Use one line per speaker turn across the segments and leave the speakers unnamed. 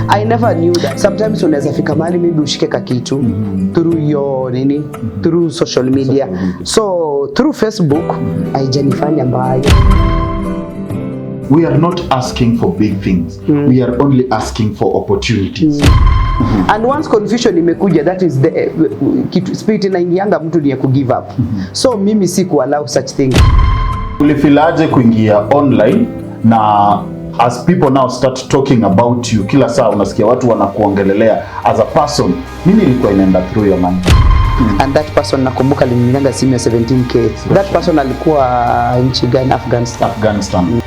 I never knew that. Sometimes unaweza fika mahali maybe ushike kitu through your through social media. So through Facebook haijanifanya mbaya.
We are not asking for big things. We are only asking for opportunities.
And once confusion imekuja, that is the spirit inaingianga mtu ni ya ku give up. So mimi si ku allow such thing.
Ulifilaje kuingia online na as people now start talking about you, kila saa unasikia watu wanakuongelelea as a person, nini ilikuwa inaenda through your mind?
And that person nakumbuka alininyanga simu ya 17k. That person alikuwa nchi gani? Afghanistan.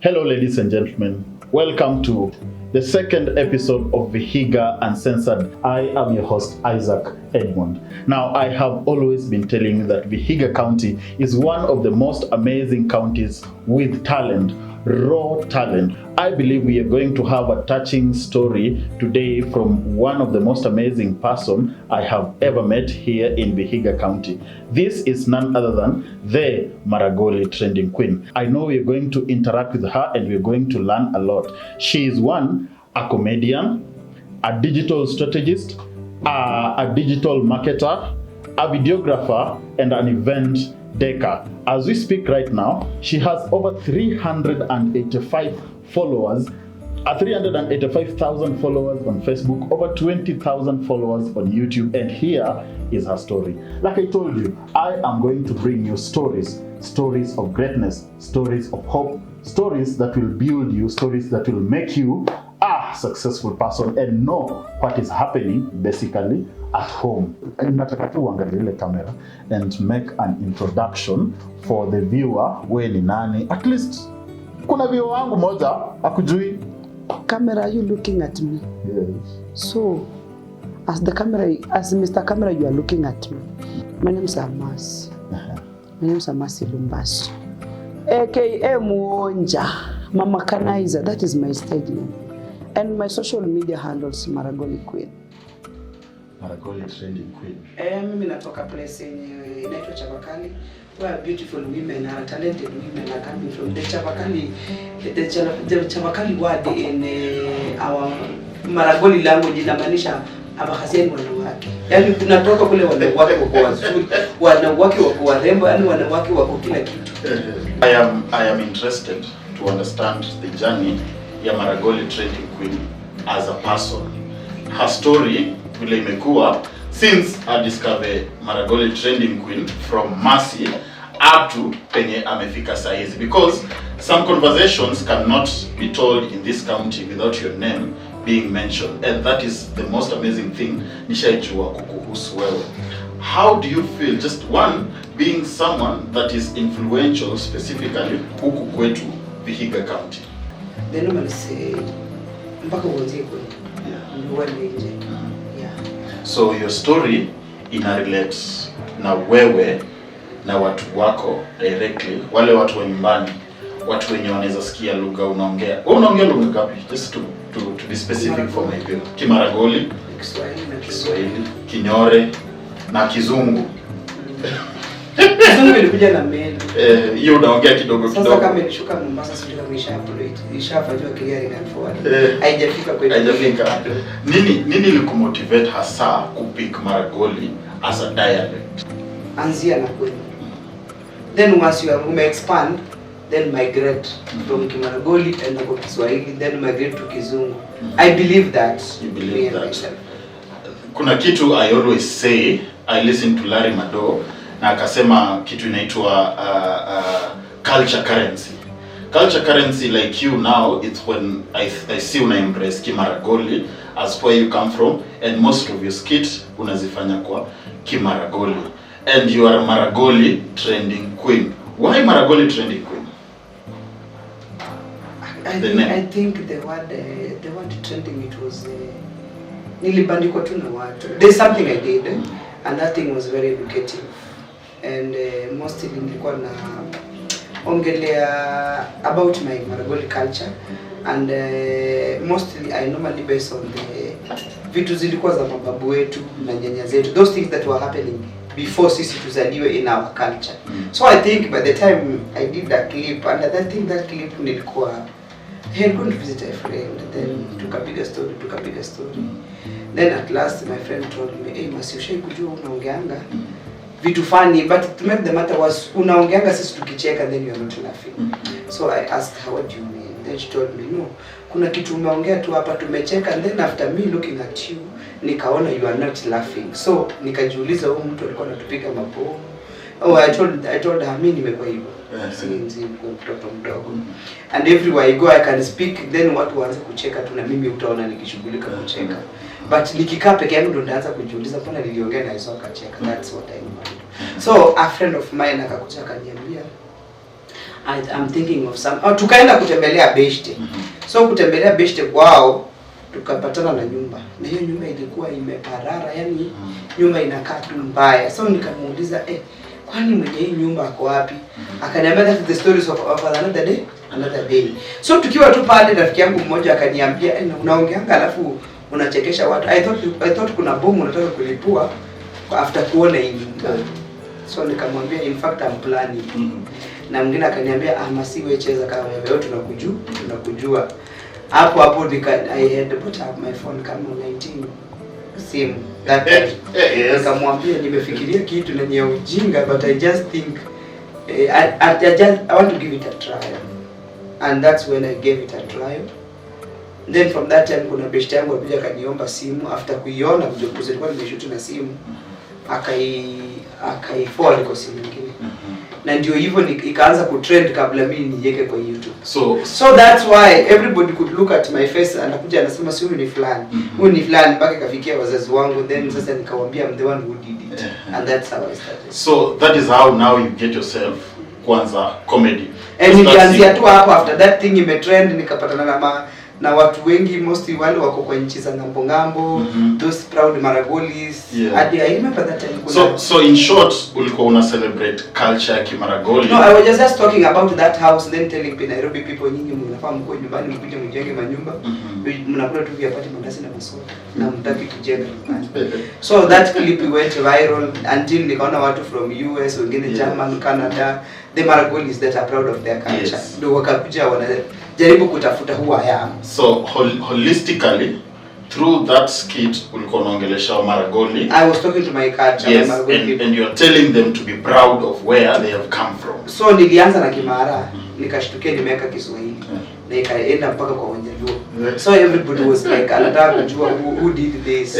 Hello ladies and gentlemen, welcome to the second episode of VIHIGA Uncensored. I am your host Isaac Edmond. Now I have always been telling you that VIHIGA County is one of the most amazing counties with talent, raw talent. I believe we are going to have a touching story today from one of the most amazing person I have ever met here in VIHIGA County. This is none other than the Maragoli trending queen. I know we are going to interact with her and we are going to learn a lot. She is a comedian, a digital strategist, a digital marketer, a videographer, and an event decker. As we speak right now, she has over 385 followers, 385,000 followers on Facebook, over 20,000 followers on YouTube, and here is her story. Like I told you, I am going to bring you stories of greatness, stories of hope, stories that will build you, stories that will make you a successful person and know what is happening basically at home. Nataka tu uangalie ile camera and make an introduction for the viewer. We ni nani? At least kuna viewer wangu moja akujui.
Camera, are you looking at me?
Yes.
So as Mr. Camera, you are looking at me. My name is Amas. My name is Amasi Lumbashi, aka Muonja, Mama Kanaiza. That is my stage name. And my social media handles Maragoli Queen.
Maragoli trending queen.
Mimi natoka place inaitwa Chavakali, where beautiful women are talented women are coming from. The Chavakali word in our Maragoli language inamaanisha abakazeni wanawake. Yaani tunatoka kule wanawake wako wazuri, wanawake wako warembo, yaani wanawake wako kila kitu.
I am interested to understand the journey ya Maragoli trending queen as a person. Her story vile imekuwa since I discovered Maragoli trending queen from Mercy up to penye amefika saizi, because some conversations cannot be told in this county without your name being mentioned, and that is the most amazing thing nishaijua kukuhusu wewe. How do you feel, just one, being someone that is influential specifically huku kwetu VIHIGA County?
They normally say mpaka uanzie kwetu.
So your story ina relate na wewe na watu wako directly, wale watu wa nyumbani, watu wenye wanaweza sikia lugha unaongea. Wewe unaongea lugha ngapi? Just to be specific for my people. Kimaragoli, Kiswahili, Kinyore na Kizungu.
Kizungu ilikuja na meli.
Hiyo unaongea kidogo kidogo.
Sasa kama nilishuka Mombasa sijui kama ishafanywa clearing and forward. Haijafika kwetu.
Haijafika. Nini ilikumotivate hasa kupick Maragoli as a dialect?
Anzia na kwenu. Then once you expand, then migrate from Kimaragoli and go to Kiswahili, then migrate to Kizungu. I believe that.
You believe that? Myself. Kuna kitu I always say, I listen to Larry Mado, na akasema kitu inaitwa culture currency. Culture currency, like you now, it's when I see una embrace Kimaragoli as where you come from, and most of your skits unazifanya kwa Kimaragoli. And you are a Maragoli trending queen. Why Maragoli trending queen?
I think the word trending, it was nilibandikwa tu na watu. There's something I did and that thing was very educative, and mostly nilikuwa na ongelea about my Maragoli culture, and mostly I normally based on the vitu zilikuwa za mababu wetu na nyanya zetu, those things that were happening before sisi tuzaliwe in our culture. So I think by the time I did that clip, and I think that clip nilikuwa He had gone to visit a friend, then tukapiga story. Then at last my friend told me, hey, Masi, kujua unaongeanga vitu funny, but to make the matter was, unaongeanga sisi tukicheka, then you are not laughing. So I asked her, what do you mean? Then she told me, no, kuna kitu umeongea tu hapa tumecheka, and then after me looking at you, nikaona you are not laughing. So nikajiuliza huyu mtu alikuwa anatupiga mabomu. Oh, I told her, mimi nimekuwa hivyo. Sinzi mtoto mdogo. And everywhere I go I can speak, then watu waanze kucheka tu na mimi utaona nikishughulika kucheka. But nikikaa peke yangu ndo ndaanza kujiuliza mbona niliongea na Yesu akacheka. That's what I mean. So a friend of mine akakuja akaniambia, I'm thinking of some. Tukaenda kutembelea beshte. So kutembelea beshte kwao tukapatana na nyumba. Na hiyo nyumba ilikuwa imeparara, yani nyumba inakaa tu mbaya. So nikamuuliza, kwani mwenye hii nyumba ako wapi? Akaniambia that the stories of another day. So tukiwa tu pale rafiki yangu mmoja akaniambia, unaongeanga alafu unachekesha watu. I thought kuna bomu unataka kulipua after kuona hii nyumba. So nikamwambia in fact I'm planning. Na mwingine akaniambia Masi wewe cheza kama wewe tunakujua. Hapo I had put up my phone kama 19 sim that nikamwambia nimefikiria kitu na ni ya ujinga, but I just think I want to give it a try, and that's when I gave it a try. Then from that time kuna beshte yangu alikuja akaniomba simu after kuiona mjukuu zilikuwa nimeshoot na simu forward kwa simu nyingine. Na ndio hivyo ikaanza kutrend kabla mimi niweke kwa YouTube. So that's why everybody could look at my face and anakuja anasema si huyu ni fulani. Huyu ni fulani mpaka kafikia wazazi wangu, then sasa nikawaambia I'm the one who did it. And that's how I started.
So that is how now you get yourself kwanza comedy.
And nilianzia tu hapo after that thing imetrend nikapatana na watu wengi, mostly wale wako kwa nchi za ngambo, those proud Maragolis. I remember that time.
So in short, ulikuwa una celebrate culture ya Kimaragoli?
No, I was just talking about that house, then telling Nairobi people nyingi mnafaa mko nyumbani mkuje mjenge manyumba, mnakula tu vyapati mandasi na masoda na mtaki kujenga nyumbani. So that clip went viral until nikaona watu from US, wengine German, Canada, the Maragolis that are proud of their culture. Ndio wakakuja wanajaribu kutafuta who I am.
So holistically through that skit ulikuwa unaongelesha Maragoli.
I was talking to my culture,
yes,
my Maragoli
and you are telling them to be proud of where they have come from.
So nilianza na Kimara, nikashtukia nimeweka Kiswahili. Na ikaenda mpaka kwa Wanjaluo. So everybody was like anataka kujua who did this.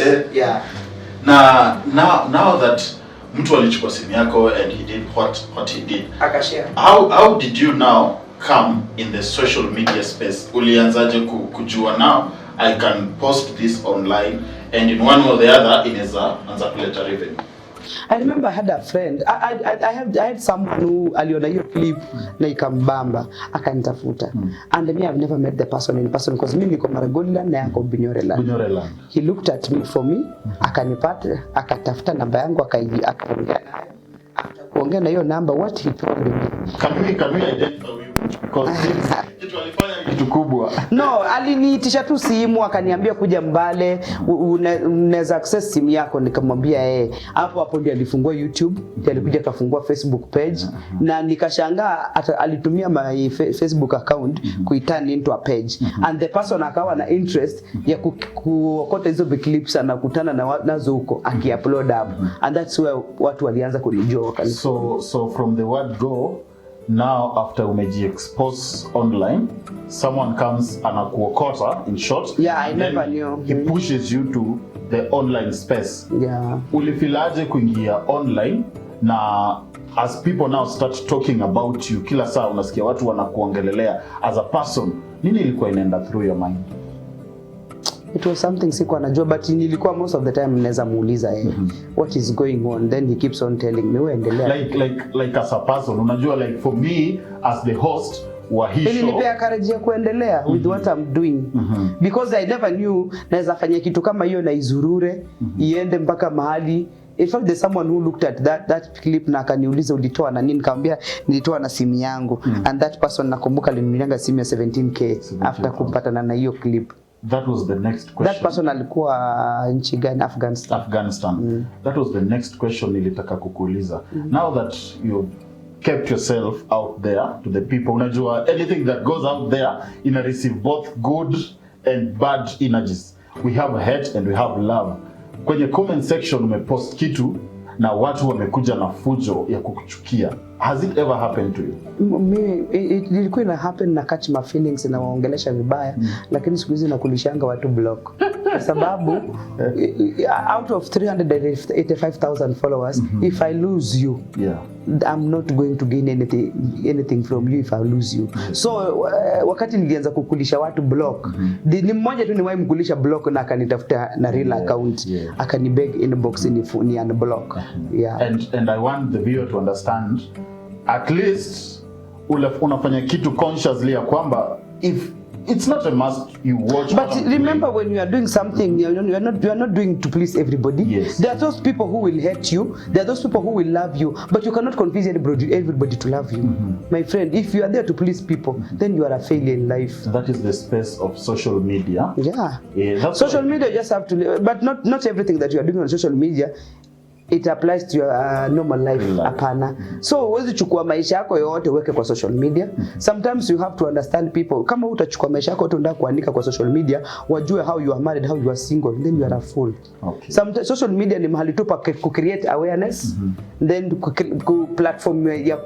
Now that mtu alichukua simu yako and he did what he did.
Akashare.
How did you now come in the social media space? Ulianzaje kujua now I can post this online and in one or the other inaweza anza kuleta revenue?
I remember I had a friend. I had someone who aliona hiyo clip na ikambamba akanitafuta. And me I've never met the person in person because mimi niko Maragoliland na yako Bunyoreland. He looked at me for me, akanipata, akatafuta namba yangu akaongea nayo. After kuongea na hiyo namba, what he told me,
can we identify you? Because kitu alifanya kitu kubwa.
No, aliniitisha tu simu akaniambia kuja Mbale, unaweza access simu yako, nikamwambia hapo ndio alifungua YouTube, alikuja akafungua Facebook page na nikashangaa alitumia my Facebook account kuiturn into a page and the person akawa na interest ya kuokota hizo clips na kukutana nazo huko akiupload hapo, and that's where watu walianza kunijua.
So from the word go, now after umeji expose online, someone comes anakuokota, in short.
Yeah, I never knew.
He pushes you to the online space.
Yeah.
Ulifilaje kuingia online na as people now start talking about you, kila saa unasikia watu wanakuongelelea as a person, nini ilikuwa inaenda through your mind?
It was something sikuwa najua, but nilikuwa most of the time naweza muuliza what is going on, then he keeps on telling me wewe endelea.
Like as a person, unajua, like for me as the host wa hii show,
nilipea courage ya kuendelea with what I'm doing because I never knew naweza fanya kitu kama hiyo na izurure iende mpaka mahali. In fact, there's someone who looked at that clip na akaniuliza ulitoa na nini, nikamwambia nilitoa na simu yangu and that person nakumbuka alininyanga simu ya 17k after kupatana na hiyo clip.
That was the next question.
That person alikuwa nchi gani? Afghanistan.
That was the next question nilitaka kukuuliza. Now that kept yourself out there to the people. Unajua, anything that goes out there ina receive both good and bad energies. We have hate and we have love. Kwenye comment section umepost kitu na watu wamekuja na fujo ya kukuchukia. Has it ever happened to you?
Mimi ilikuwa ina happen na catch my feelings na waongelesha vibaya, lakini siku hizi nakulishanga watu block. Kwa sababu out of 385,000 followers, if I lose you, I'm not going to gain anything from you if I lose you. So wakati nilianza kukulisha watu block, ni mmoja tu niwahi mkulisha block na akanitafuta na real account, akanibeg inbox ni unblock.
And I want the viewer to understand, at least unafanya kitu consciously ya kwamba if it's not a must you watch.
But remember, when you are doing something, you are not doing to please everybody.
Yes.
There are those people who will hate you. There are those people who will love you. But you cannot convince everybody to love you. My friend, if you are there to please people, then you are a failure in life.
That is the space of social media.
Yeah. Social media just have to, but not everything that you are doing on social media, it applies to your normal life. Apana. So huwezi chukua maisha yako yote uweke kwa social media. Sometimes you have to understand people. Kama utachukua maisha yako yote unataka kuandika kwa social media, wajue how you are married, how you are single, then you are a fool. Sometimes social media ni mahali tu pa create awareness, then ku platform ya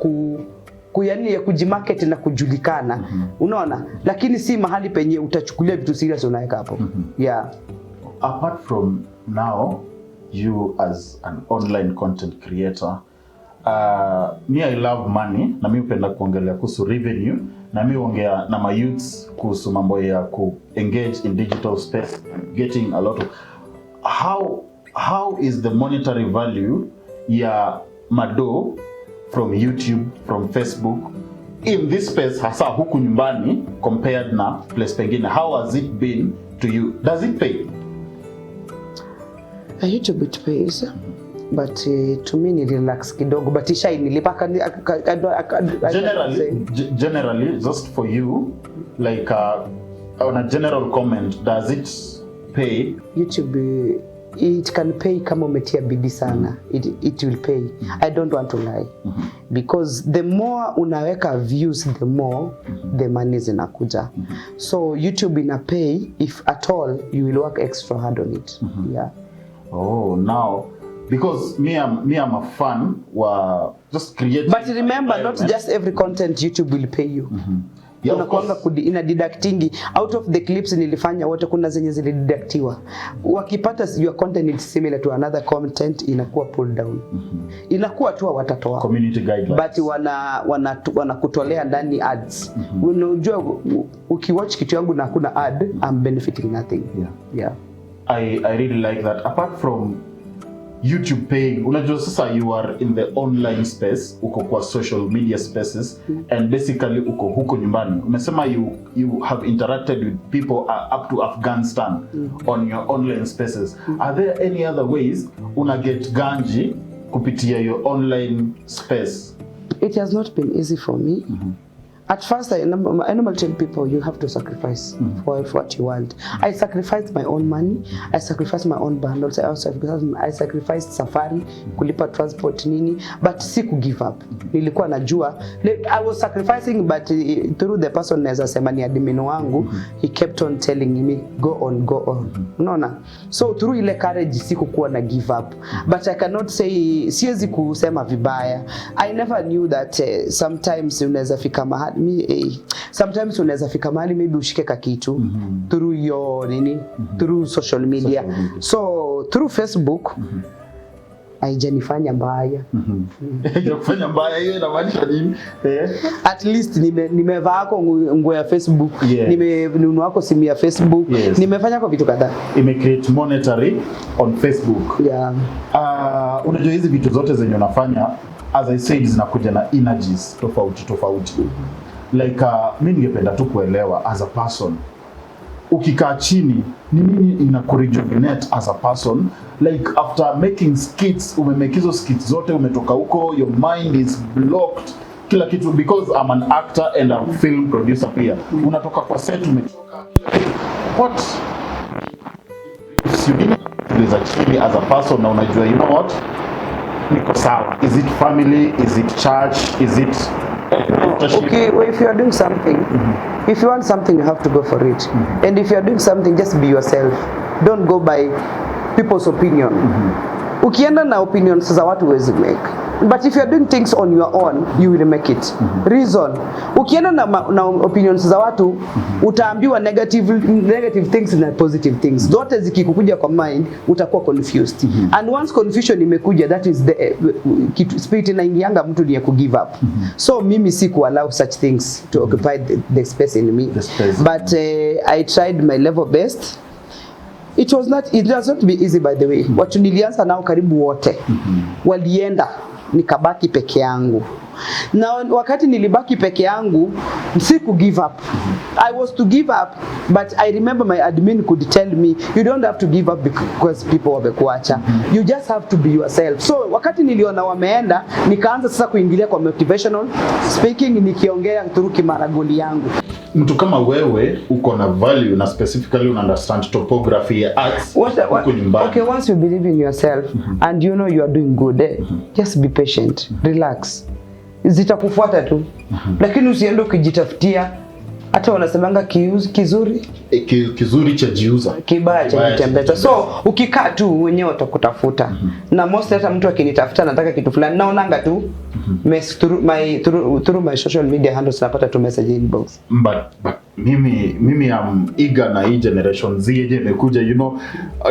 yani ya kujimarket na kujulikana. Unaona? Lakini si mahali penye utachukulia vitu serious unaweka hapo.
Apart from now, you as an online content creator, me I love money, na mi upenda kuongelea kuhusu revenue, na mi ongea na my youths kuhusu mambo ya ku engage in digital space, getting a lot of how is the monetary value ya mado from YouTube, from Facebook in this space hasa huku nyumbani compared na place pengine? How has it been to you? Does it pay?
YouTube it pays, but to me ni relax kidogo, but isha inilipaka
generally just for you, like on a general comment, does it pay?
YouTube it can pay kama umetia bidii sana. It will pay. I don't want to lie. Because the more unaweka views, the more the money zinakuja. So YouTube ina pay if at all you will work extra hard on it.
Oh, now because me I'm a fan wa just create.
But remember, not just every content YouTube will pay you. Unakuanga ina deductingi out of the clips nilifanya wote, kuna zenye zilididactiwa. Wakipata your content is similar to another content, inakuwa pulled down. Inakuwa tu watatoa
community guidelines,
but wanakutolea ndani ads. Unajua ukiwatch kitu yangu na hakuna ad, I'm benefiting nothing.
I really like that. Apart from YouTube paying, unajua sasa you are in the online space, uko kwa social media spaces, and basically uko huko nyumbani. Umesema you have interacted with people up to Afghanistan on your online spaces. Are there any other ways una get ganji kupitia your online space?
It has not been easy for me. At first, I normally tell people you have to sacrifice for what you want. I sacrificed my own money. I sacrificed my own bundles. I sacrificed safari, kulipa transport nini, but siku give up. Nilikuwa najua. I was sacrificing, but through the person neza sema ni admin wangu, he kept on telling me, go on, go on. Unaona? So through ile courage sikukuwa na give up. But I cannot say, siwezi kusema vibaya. I never knew that sometimes unaweza fika mahali. Sometimes unaweza fika mahali maybe ushike kakitu through your through social media. So through Facebook haijanifanya mbaya.
Kufanya mbaya hiyo inamaanisha nini?
At least nimevaa kwa nguo ya Facebook, nimenunua kwa simu ya Facebook, nimefanya kwa vitu kadhaa.
Create monetary on Facebook. Unajua hizi vitu zote zenye unafanya, as I said, zinakuja na energies tofauti. Like mimi ningependa tu kuelewa as a person, ukikaa chini ni nini inakurejuvenate as a person, like after making skits, umemake hizo skits zote, umetoka huko, your mind is blocked, kila kitu, because I'm an actor and I'm film producer pia. Unatoka kwa set umechoka, what you didn't actually as a person, na unajua, you know what, niko sawa? Is it family? Is it church? Is it
okay, well, if you are doing something, if you want something, you have to go for it. And if you are doing something, just be yourself. Don't go by people's opinion. Ukienda na opinions za watu huwezi make. But if you are doing things on your own, you will make it. Reason. Ukienda na opinions za watu, utaambiwa negative things na positive things. Zote zikikuja kwa mind, utakuwa confused. And once confusion imekuja, that is the spirit inaingianga mtu ni ya ku give up. So mimi si ku allow such things to occupy the space in me. But I tried my level best. It does not be easy, by the way. Watu nilianza nao karibu wote walienda, nikabaki peke yangu. Na wakati nilibaki peke yangu, siku give up. I was to give up, but I remember my admin could tell me, you don't have to give up because people wamekuacha. You just have to be yourself. So wakati niliona wameenda, nikaanza sasa kuingilia kwa motivational speaking, nikiongea through maragoli yangu.
Mtu kama wewe uko na value na specifically una understand topography ya arts uko nyumbani.
Okay, once you believe in yourself and you know you are doing good, just be patient, relax. Zitakufuata tu. Lakini usiende ukijitafutia. Hata wanasemanga kizuri
cha jiuza,
kibaya cha jitembeza. So ukikaa tu wenyewe utakutafuta. Na most hata mtu akinitafuta nataka kitu fulani, naonanga tu through my social media handles napata tu message inbox.
But mimi am eager na hii generation Z imekuja, you know,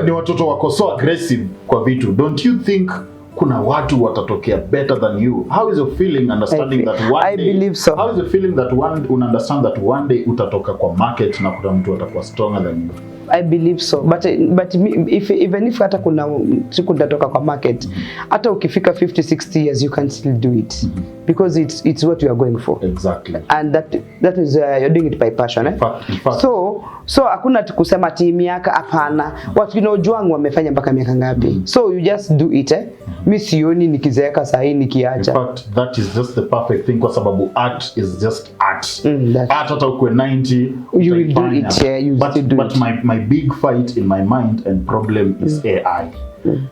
ni watoto wako so aggressive kwa vitu. Don't you think kuna watu watatokea better than you? How is your feeling understanding that one day? I believe so. How is your feeling that understand that one day utatoka kwa market na kuna mtu atakuwa stronger than you?
I believe so, but even if hata kuna siku utatoka kwa market, hata ukifika 50-60 years you can still do it because it's what you are going for.
Exactly.
And that is you're doing it by passion,
in fact.
So hakuna kusema timu yako, hapana. Watu juangu wamefanya mpaka miaka ngapi. So you just do it. Mimi sioni nikizeeka saa hii nikiacha.
In fact, that is just the perfect thing kwa sababu art is just art. Art hata ukwe 90
you will do it. You do
but
it.
my big fight in my mind and problem is AI.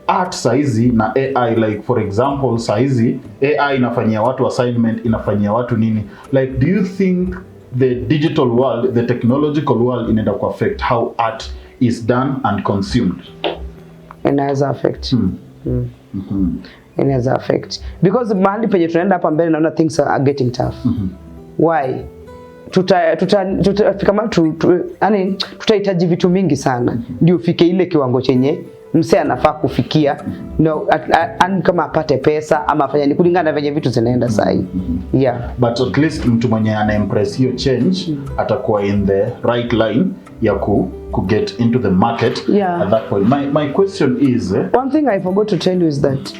Art saizi na AI, like for example saizi AI inafanyia watu assignment, inafanyia watu nini. Like, do you think the digital world, the technological world inaenda ku affect how art is done and consumed?
Inaweza affect. Inaweza affect because mahali penye tunaenda hapa mbele naona things are getting tough. Why? Tutahitaji vitu mingi sana ndio ufike ile kiwango chenye msee anafaa kufikia, no, kama apate pesa ama afanye ni kulingana na venye vitu zinaenda sahi. Yeah,
but at least mtu mwenye ana impress hiyo change atakuwa in the right line ya ku get into the market at that point. My question is
one thing I forgot to tell you is that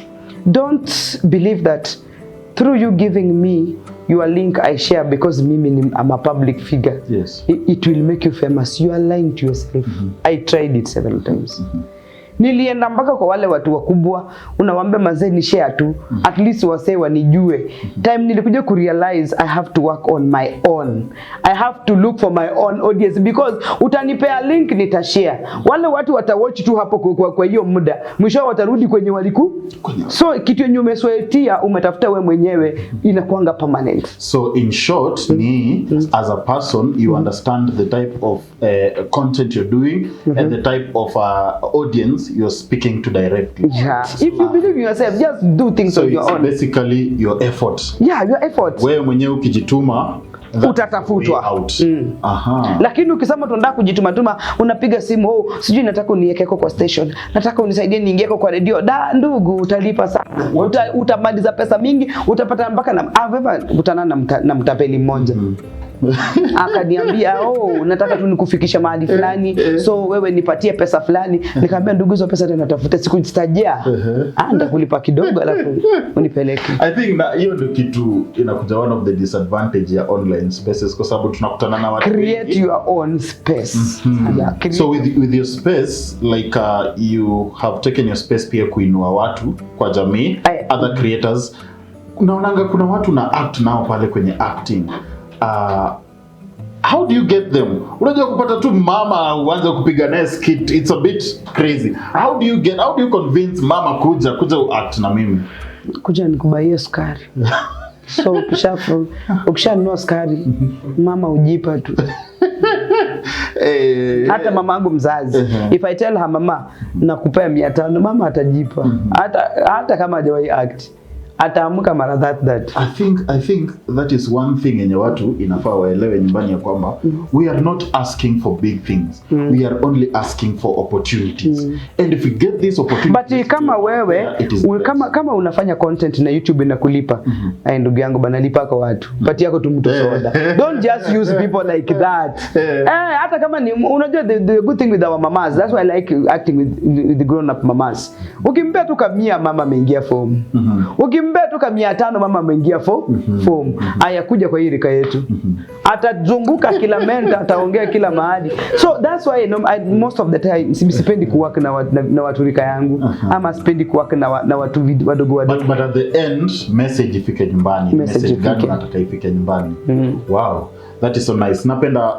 don't believe that through you giving me your link I share because I'm a public figure.
Yes.
It will make you famous. You are lying to yourself. I tried it several times. Nilienda mpaka kwa wale watu wakubwa, unawaambia mazee ni share tu, at least wasee wanijue. Time nilikuja ku realize I have to work on my own. I have to look for my own audience because utanipea link nitashare. Wale watu watawatch tu hapo kwa hiyo muda. Mwisho watarudi kwenye waliku. So kitu yenye umesweatia umetafuta wewe mwenyewe inakuanga permanent.
So in short, ni as a person you understand the type of content you're doing and the type of audience you're speaking to directly.
Yeah. If you believe in yourself, just do things on your own.
So it's basically your effort.
Yeah, your effort.
Wewe mwenyewe ukijituma
utatafutwa. Lakini ukisema tunataka kujituma unapiga simu, sijui nataka uniwekeko kwa station, nataka unisaidie niingieko kwa radio. Ndugu, utalipa sana. Utamaliza pesa mingi, utapata mpaka kutana na mtapeli mmoja. Akaniambia nataka tu nikufikisha mahali fulani, so wewe nipatie pesa fulani. Nikamwambia ndugu, hizo pesa tena tafuta, siku nitajia nitakulipa kidogo alafu unipeleke.
I think na hiyo ndio kitu inakuja one of the disadvantage ya online spaces kwa sababu tunakutana na watu.
Create your own space.
So with your space, like you have taken your space pia kuinua watu kwa jamii, other creators. Unaonanga kuna watu na act nao pale kwenye acting. How do you get them? Unajua kupata tu mama uanze kupiga naye skit, it's a bit crazy. How do you convince mama kuja act na mimi?
kuja nikubaie sukari. So ukishanunua sukari, mama ujipa tu. Hata mama yangu mzazi, if I tell her mama nakupea 500, mama atajipa. Hata kama hajawahi act, ataamka mara that.
I think that is one thing yenye watu inafaa waelewe nyumbani ya kwamba we are not asking for big things. We are only asking for opportunities. And if we get these opportunities,
but kama wewe kama unafanya content na YouTube inakulipa, ndugu yangu bana, lipa kwa watu. Pati yako tu mtu soda. Don't just use people like that. Hata kama ni unajua the good thing with our mamas, that's why I like acting with the grown up mamas. Ukimpea tu 100 mama ameingia form. Ukimbea tu 500 mama ameingia form. Aya kuja kwa hii rika yetu. Atazunguka kila menta, ataongea kila mahali. So that's why most of the time sipendi kuwork na watu rika yangu. Ama sipendi kuwork na watu wadogo.
But at the end message ifike nyumbani. Message gani nataka ifike nyumbani. Wow, that is so nice.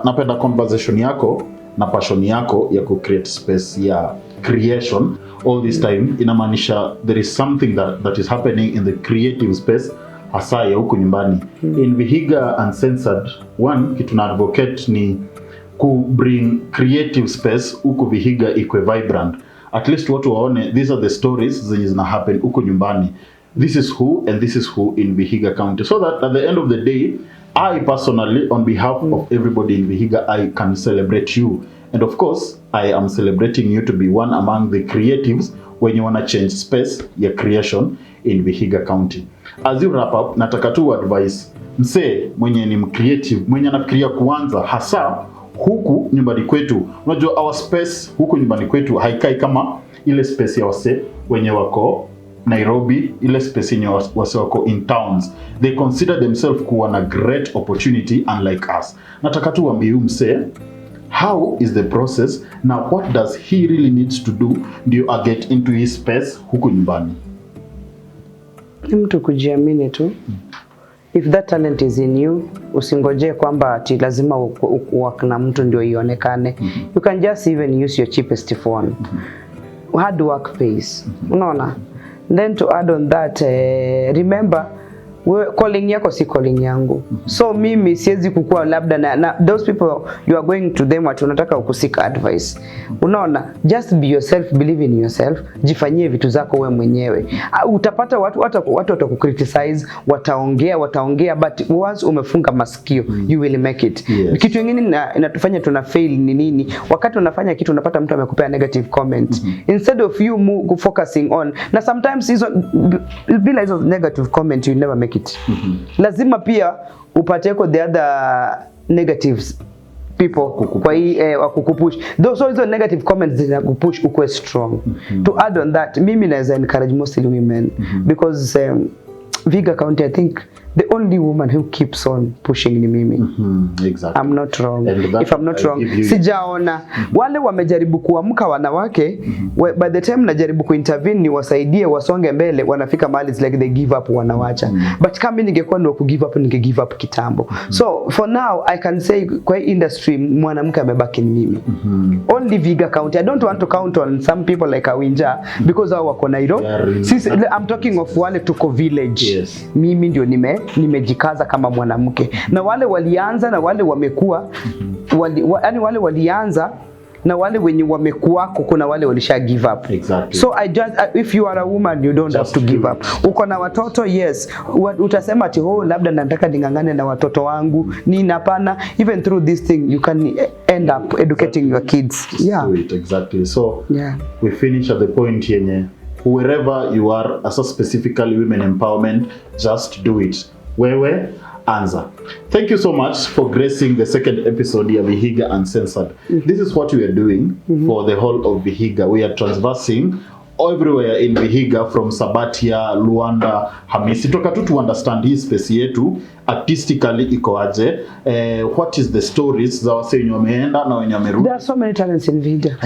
Napenda conversation yako na passion yako ya ku create space ya creation. All this time inamaanisha there is something that is happening in the creative space hasa ya huko nyumbani. In Vihiga Uncensored, one kitu na advocate ni ku bring creative space huko Vihiga ikwe vibrant. At least watu waone these are the stories zenye zina happen huko nyumbani. This is who and this is who in Vihiga County, so that at the end of the day I personally, on behalf of everybody in Vihiga, I can celebrate you. And of course, I am celebrating you to be one among the creatives when you want to change space ya creation in Vihiga County. As you wrap up, nataka tu advice msee mwenye ni creative, mwenye anafikiria kuanza hasa huku nyumbani kwetu. Unajua our space huku nyumbani kwetu haikai kama ile space ya wase wenye wako Nairobi, ile space yenye wase wako in towns. They consider themselves kuwa na great opportunity unlike us. Nataka tu waambie msee, how is the process? Now what does he really needs to do ndio get into his space huku nyumbani?
Ni mtu kujiamini tu. If that talent is in you, usingoje kwamba ati lazima work na mtu ndio ionekane. You can just even use your cheapest phone. Hard work pays. Unaona? Then to add on that, remember calling yako si calling yangu. So mimi siwezi kukua labda na those people you are going to them watu unataka ukusika advice. Unaona, just be yourself, believe in yourself, jifanyie vitu zako wewe mwenyewe. Utapata watu watakukriticize, wataongea but once umefunga masikio you will make it.
Yes.
Kitu kingine inatufanya tuna fail ni nini? Wakati unafanya kitu unapata mtu amekupea negative comment. Instead of you focusing on, na sometimes bila hizo negative comment you never make it. Lazima pia upateko the other negatives people kwa hii wakukupush. So hizo negative comments zinakupush ukwe strong. To add on that, mimi naweza encourage mostly women because Vihiga County, I think the only woman who keeps on pushing ni mimi.
Exactly.
I'm not wrong. If I'm not wrong, sijaona wale wamejaribu kuamka wanawake, by the time najaribu kuintervene ni wasaidie wasonge mbele, wanafika mahali it's like they give up, wanawacha. But kama ningekuwa ni ku give up, ninge give up kitambo. So for now I can say kwa industry mwanamke amebaki ni mimi. Only Vihiga County. I don't want to count on some people like Awinja because hao wako Nairobi. I'm talking of wale tuko village.
Yes.
Mimi ndio nimejikaza kama mwanamke. Na wale walianza na wale wamekuwa yani wale walianza na wale wenye wamekuwako kuna wale walisha give up.
Exactly.
So if you are a woman you don't have to give up. Uko na watoto, yes. Utasema ati labda nataka ningangane na watoto wangu. Ni napana. Even through this thing you can end up educating your kids. Yeah.
Exactly. So we finish at the point yenye wherever you are, as a specifically women empowerment, just do it. Wewe anza. Thank you so much for gracing the second episode of Vihiga Uncensored. This is what we are doing for the whole of Vihiga. We are transversing everywhere in Vihiga, from Sabatia, Luanda, Hamisi. Toka tu to understand hii space yetu artistically iko aje, what is the stories za wase wenye wameenda na wenye wamerudi. There are so many talents in Vihiga,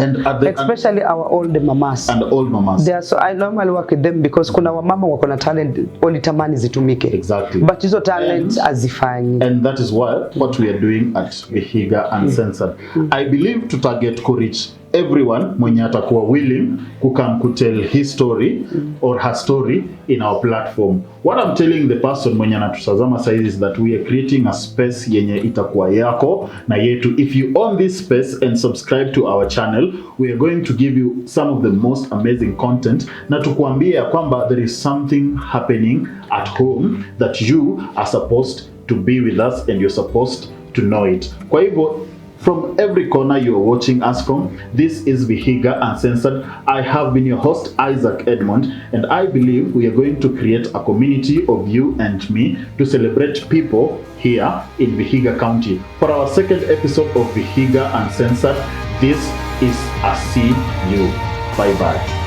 especially our old mamas. And old mamas. I normally work with them because kuna wamama wako na talent walitamani zitumike. Exactly. But hizo talents azifanyi. And that is what we are doing at Vihiga Uncensored. I believe to target courage everyone mwenye atakuwa willing who can tell his story or her story in our platform. What I'm telling the person mwenye anatutazama saizi is that we are creating a space yenye itakuwa yako na yetu. If you own this space and subscribe to our channel, we are going to give you some of the most amazing content na tukuambia kwamba there is something happening at home that you are supposed to be with us and you're supposed to know it. Kwa hivyo, from every corner you are watching us from, this is VIHIGA Uncensored. I have been your host, Isaac Edmond, and I believe we are going to create a community of you and me to celebrate people here in VIHIGA County. For our second episode of VIHIGA Uncensored, this is a see you. Bye-bye.